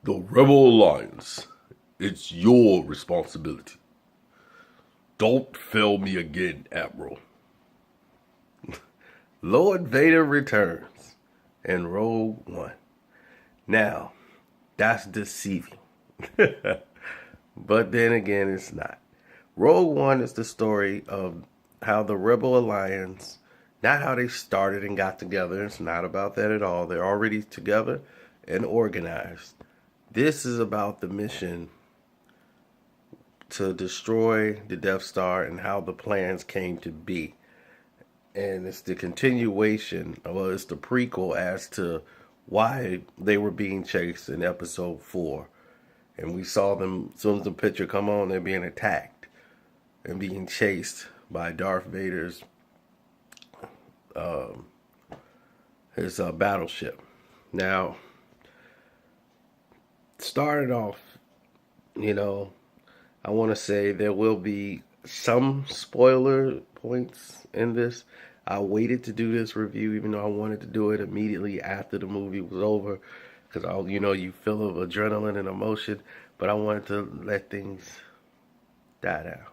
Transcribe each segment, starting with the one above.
The Rebel Alliance. It's your responsibility. Don't fail me again, Admiral. Lord Vader returns in Rogue One. Now, that's deceiving. But then again, it's not. Rogue One is the story of how the Rebel Alliance, not how they started and got together. It's not about that at all. They're already together and organized. This is about the mission to destroy the Death Star and how the plans came to be. And it's the continuation, well, it's the prequel as to why they were being chased in episode 4. And we saw them, as soon as the picture come on, they're being attacked and being chased by Darth Vader's his battleship. Now, started off, you know, I want to say there will be some spoiler points in this. I waited to do this review, even though I wanted to do it immediately after the movie was over, because you feel of adrenaline and emotion, but I wanted to let things die down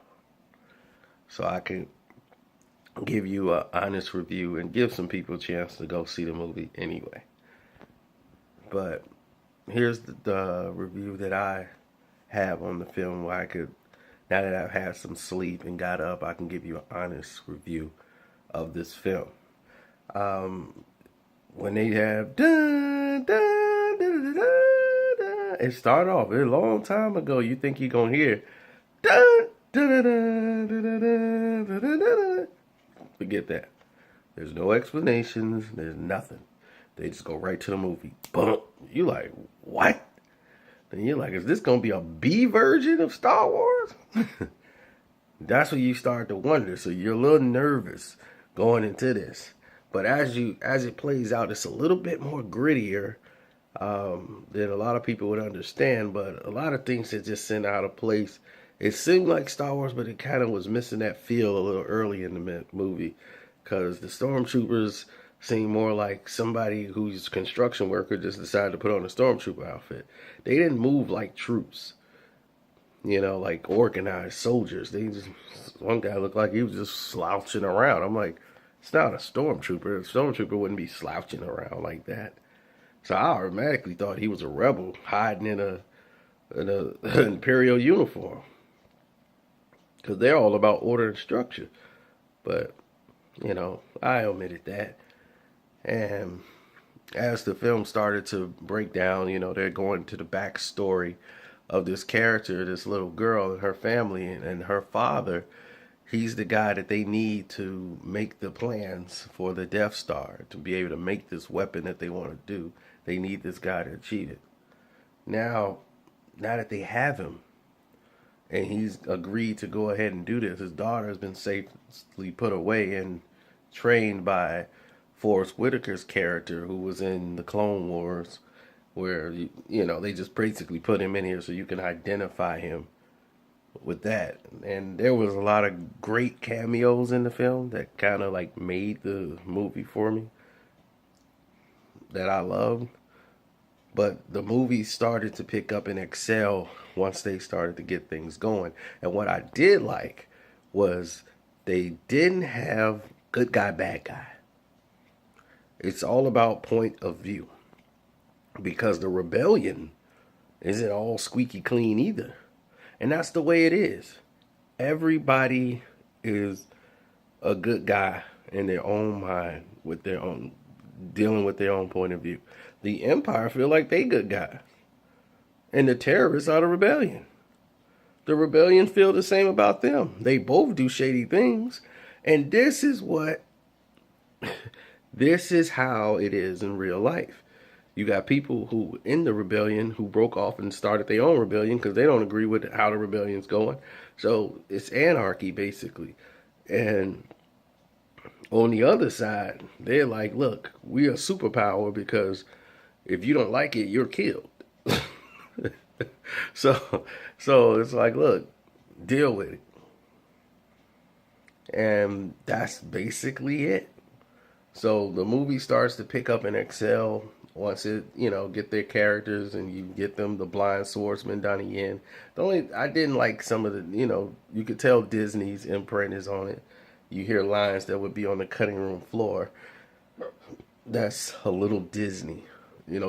so I can give you an honest review and give some people a chance to go see the movie anyway. But here's the review that I have on the film, where I could, now that I've had some sleep and got up, I can give you an honest review of this film. When they have dun, dun, dun, dun, dun, dun, it started off a long time ago. You think you're gonna hear dun, dun, dun, dun, dun, dun, dun, dun, dun. Forget that. There's no explanations. There's nothing. They just go right to the movie. Boom. You like, what? And you're like, is this gonna be a B version of Star Wars? That's what you start to wonder. So you're a little nervous going into this. But as it plays out, it's a little bit more grittier than a lot of people would understand. But a lot of things that just sent out of place. It seemed like Star Wars, but it kind of was missing that feel a little early in the movie, because the stormtroopers seemed more like somebody who's a construction worker just decided to put on a stormtrooper outfit. They didn't move like troops, like organized soldiers. One guy looked like he was just slouching around. I'm like, it's not a stormtrooper. A stormtrooper wouldn't be slouching around like that. So I automatically thought he was a rebel hiding in a imperial uniform, because they're all about order and structure. But I omitted that. And as the film started to break down, they're going to the backstory of this character, this little girl and her family, and her father. He's the guy that they need to make the plans for the Death Star, to be able to make this weapon that they want to do. They need this guy to achieve it. Now that they have him, and he's agreed to go ahead and do this, his daughter has been safely put away and trained by Forrest Whitaker's character, who was in the Clone Wars, where they just basically put him in here so you can identify him with that. And there was a lot of great cameos in the film that kind of like made the movie for me, that I loved. But the movie started to pick up and excel once they started to get things going. And what I did like was they didn't have good guy, bad guy. It's all about point of view, because the rebellion isn't all squeaky clean either. And that's the way it is. Everybody is a good guy in their own mind, with their own, dealing with their own point of view. The Empire feel like they good guys, and the terrorists are the rebellion. The rebellion feel the same about them. They both do shady things. And this is how it is in real life. You got people who in the rebellion who broke off and started their own rebellion because they don't agree with how the rebellion's going. So it's anarchy, basically. And on the other side, they're like, look, we are superpower, because if you don't like it, you're killed. So it's like, look, deal with it. And that's basically it. So the movie starts to pick up and excel once it, get their characters and you get them the blind swordsman Donnie Yen. I didn't like some of the, you could tell Disney's imprint is on it. You hear lines that would be on the cutting room floor. That's a little Disney.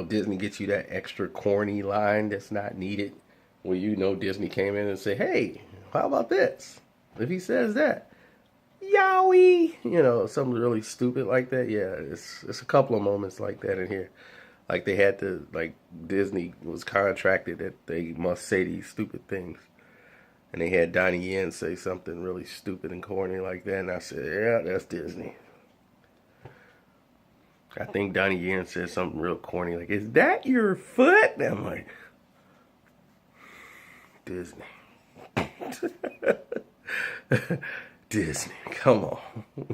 Disney gets you that extra corny line that's not needed. Where Disney came in and said, "Hey, how about this?" If he says that, Yowie, something really stupid like that. Yeah, it's a couple of moments like that in here. Like they had to, like Disney was contracted that they must say these stupid things. And they had Donnie Yen say something really stupid and corny like that. And I said, yeah, that's Disney. I think Donnie Yen said something real corny like, "Is that your foot?" And I'm like, Disney. Disney, come on.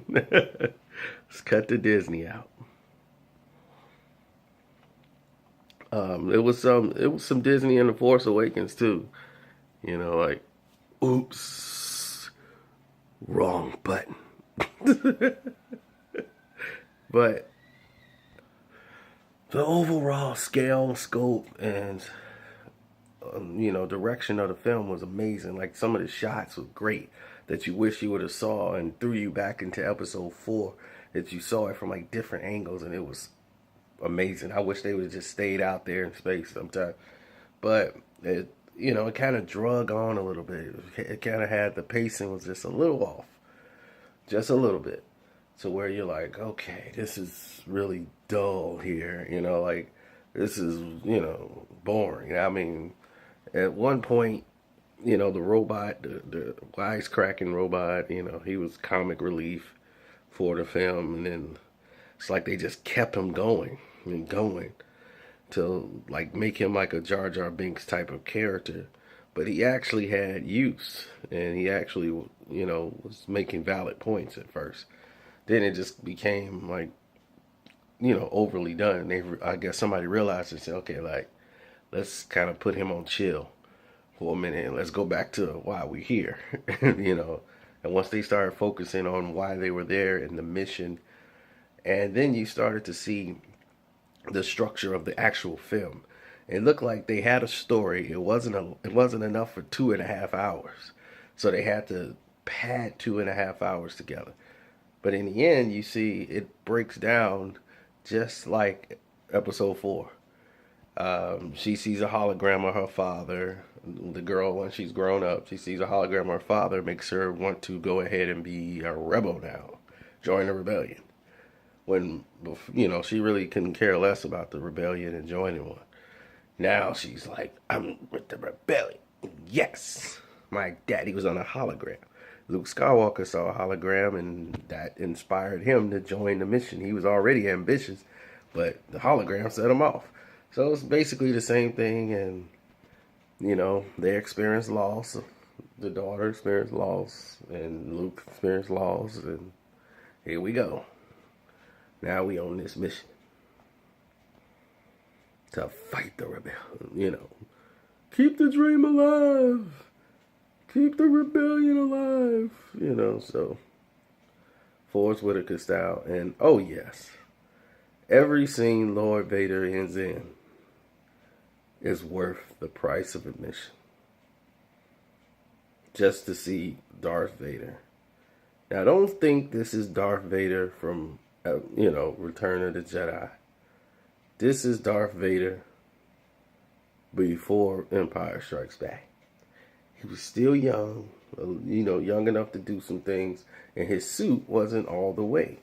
Let's cut the Disney out. It was some Disney in The Force Awakens too. Like, oops, wrong button. But the overall scale, scope, and direction of the film was amazing. Like some of the shots were great that you wish you would have saw and threw you back into episode 4. That you saw it from like different angles, and it was amazing. I wish they would have just stayed out there in space sometime. But it kind of drug on a little bit. It kind of had the pacing was just a little off, just a little bit, to where you're like, okay, this is really dull here. Like this is boring. I mean, at one point, the robot, the wisecracking robot, he was comic relief for the film, and then it's like they just kept him going and going to like make him like a Jar Jar Binks type of character. But he actually had use, and he actually, was making valid points at first. Then it just became like, overly done. I guess somebody realized and said, okay, like, let's kind of put him on chill for a minute and let's go back to why we're here, And once they started focusing on why they were there and the mission, and then you started to see the structure of the actual film. It looked like they had a story. It wasn't enough for 2.5 hours, so they had to pad 2.5 hours together. But in the end, you see it breaks down just like episode 4. She sees a hologram of her father. The girl, when she's grown up, she sees a hologram of her father, makes her want to go ahead and be a rebel now, join the rebellion. When, she really couldn't care less about the rebellion and joining one. Now she's like, I'm with the rebellion. Yes, my daddy was on a hologram. Luke Skywalker saw a hologram, and that inspired him to join the mission. He was already ambitious, but the hologram set him off. So it's basically the same thing, and they experienced loss. The daughter experienced loss, and Luke experienced loss, and here we go. Now we on this mission to fight the rebellion. Keep the dream alive. Keep the rebellion alive. So Forrest Whitaker style. And oh yes, every scene Lord Vader ends in is worth the price of admission. Just to see Darth Vader. Now don't think this is Darth Vader from Return of the Jedi. This is Darth Vader before Empire Strikes Back. He was still young, young enough to do some things, and his suit wasn't all the way.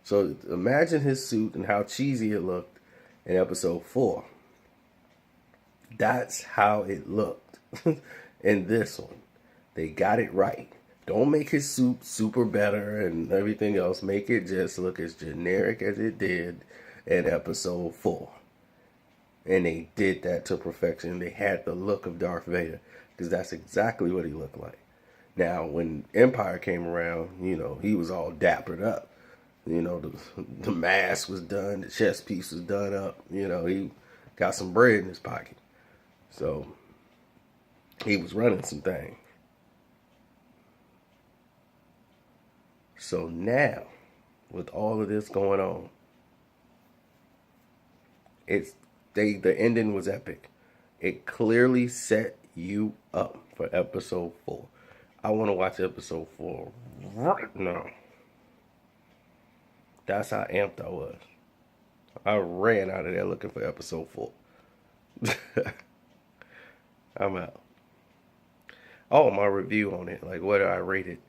So imagine his suit and how cheesy it looked in episode 4. That's how it looked in this one. They got it right. Don't make his suit super better and everything else. Make it just look as generic as it did in episode 4. And they did that to perfection. They had the look of Darth Vader, because that's exactly what he looked like. Now, when Empire came around, he was all dappered up. The mask was done, the chest piece was done up. He got some bread in his pocket. So, he was running some things. So now, with all of this going on, The ending was epic. It clearly set you up for episode 4. I want to watch episode 4 right now. That's how amped I was. I ran out of there looking for episode 4. I'm out. Oh, my review on it. Like, what did I rate it?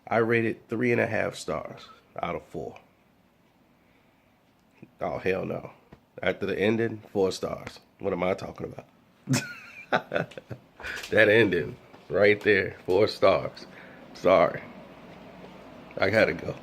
I rated 3.5 stars out of 4. Oh, hell no. After the ending, 4 stars. What am I talking about? That ending right there, 4 stars. Sorry. I gotta go.